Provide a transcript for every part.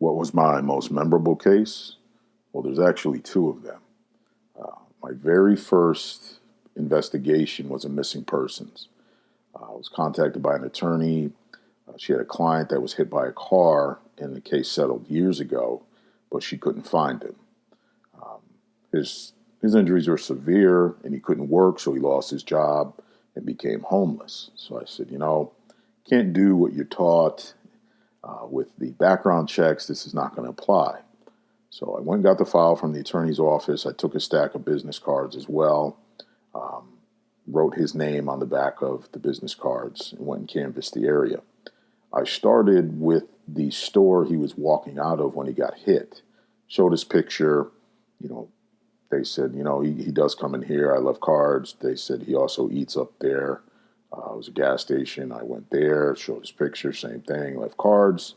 What was my most memorable case? Well, there's actually two of them. My very first investigation was a missing persons. I was contacted by an attorney. She had a client that was hit by a car, and the case settled years ago, but she couldn't find him. Um, his injuries were severe, and he couldn't work, so he lost his job and became homeless. So I said, can't do what you're taught with the background checks. This is not going to apply. So I went and got the file from the attorney's office. I took a stack of business cards as well, um, wrote his name on the back of the business cards, and went and canvassed the area. I started with the store he was walking out of when he got hit. Showed his picture. They said, he does come in here. I love cards. They said he also eats up there. It was a gas station. I went there, showed his picture, same thing, left cards.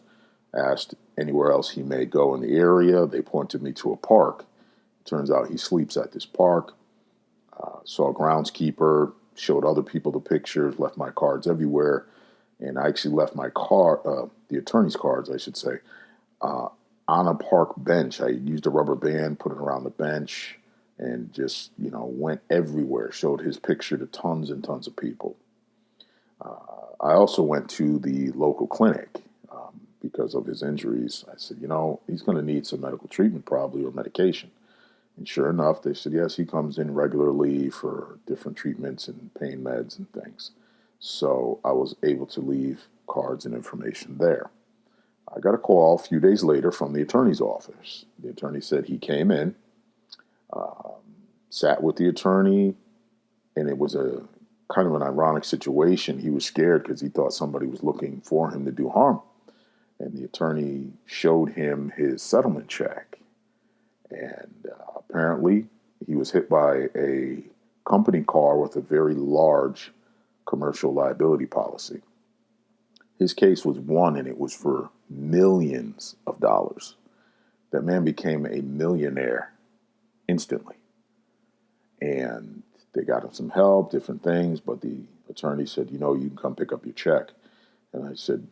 Asked anywhere else he may go in the area. They pointed me to a park. Turns out he sleeps at this park. Saw a groundskeeper, showed other people the pictures, left my cards everywhere. And I actually left my the attorney's cards, I should say, on a park bench. I used a rubber band, put it around the bench, and just, went everywhere. Showed his picture to tons and tons of people. I also went to the local clinic because of his injuries. I said, he's going to need some medical treatment probably, or medication. And sure enough, they said, yes, he comes in regularly for different treatments and pain meds and things. So I was able to leave cards and information there. I got a call a few days later from the attorney's office. The attorney said he came in, sat with the attorney, and it was a kind of an ironic situation. He was scared because he thought somebody was looking for him to do harm. And the attorney showed him his settlement check. And apparently he was hit by a company car with a very large commercial liability policy. His case was won, and it was for millions of dollars. That man became a millionaire instantly. And they got him some help, different things, but the attorney said, you can come pick up your check. And I said,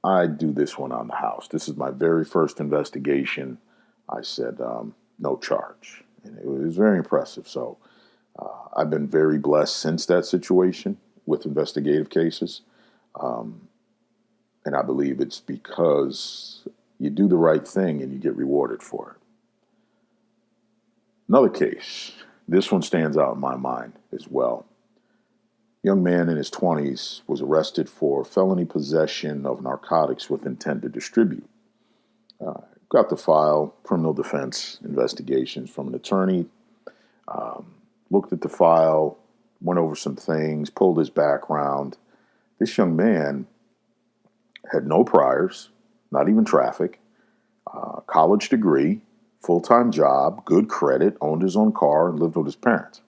I do this one on the house. This is my very first investigation. I said, no charge. And it was very impressive. So I've been very blessed since that situation with investigative cases. And I believe it's because you do the right thing and you get rewarded for it. Another case. This one stands out in my mind as well. Young man in his 20s was arrested for felony possession of narcotics with intent to distribute. Got the file, criminal defense investigations from an attorney, looked at the file, went over some things, pulled his background. This young man had no priors, not even traffic, college degree, full-time job, good credit, owned his own car, and lived with his parents.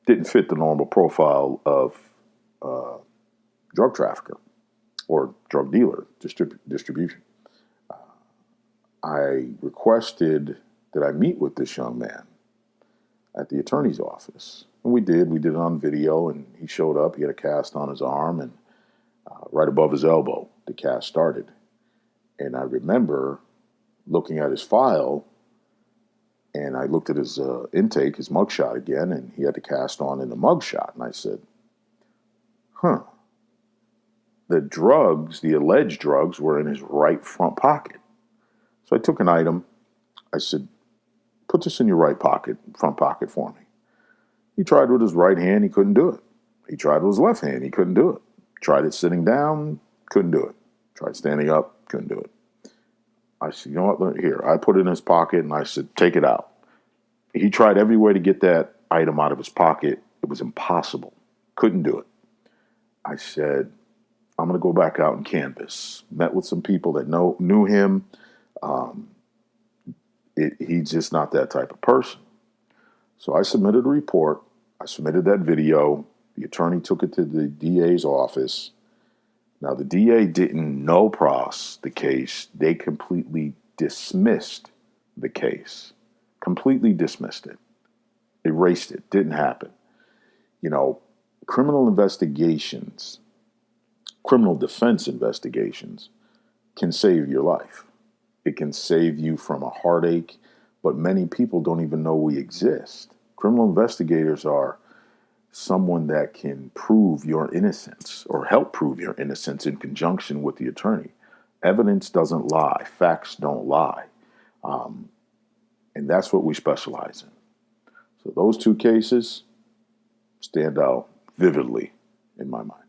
Didn't fit the normal profile of drug trafficker or drug dealer distribution. I requested that I meet with this young man at the attorney's office. And we did. We did it on video, and he showed up. He had a cast on his arm, and right above his elbow, the cast started. And I remember looking at his file, and I looked at his intake, his mugshot again, and he had the cast on in the mugshot. And I said, the drugs, the alleged drugs, were in his right front pocket. So I took an item. I said, put this in your right pocket, front pocket for me. He tried with his right hand. He couldn't do it. He tried with his left hand. He couldn't do it. Tried it sitting down. Couldn't do it. Tried standing up. Couldn't do it. I said, you know what, here. I put it in his pocket, and I said, take it out. He tried every way to get that item out of his pocket. It was impossible. Couldn't do it. I said, I'm going to go back out and canvass. Met with some people that knew him. He's just not that type of person. So I submitted a report. I submitted that video. The attorney took it to the DA's office. Now, the DA didn't no-pros the case. They completely dismissed the case. Completely dismissed it. Erased it. Didn't happen. Criminal investigations, criminal defense investigations can save your life. It can save you from a heartache, but many people don't even know we exist. Criminal investigators are someone that can prove your innocence or help prove your innocence in conjunction with the attorney. Evidence doesn't lie. Facts don't lie. And that's what we specialize in. So those two cases stand out vividly in my mind.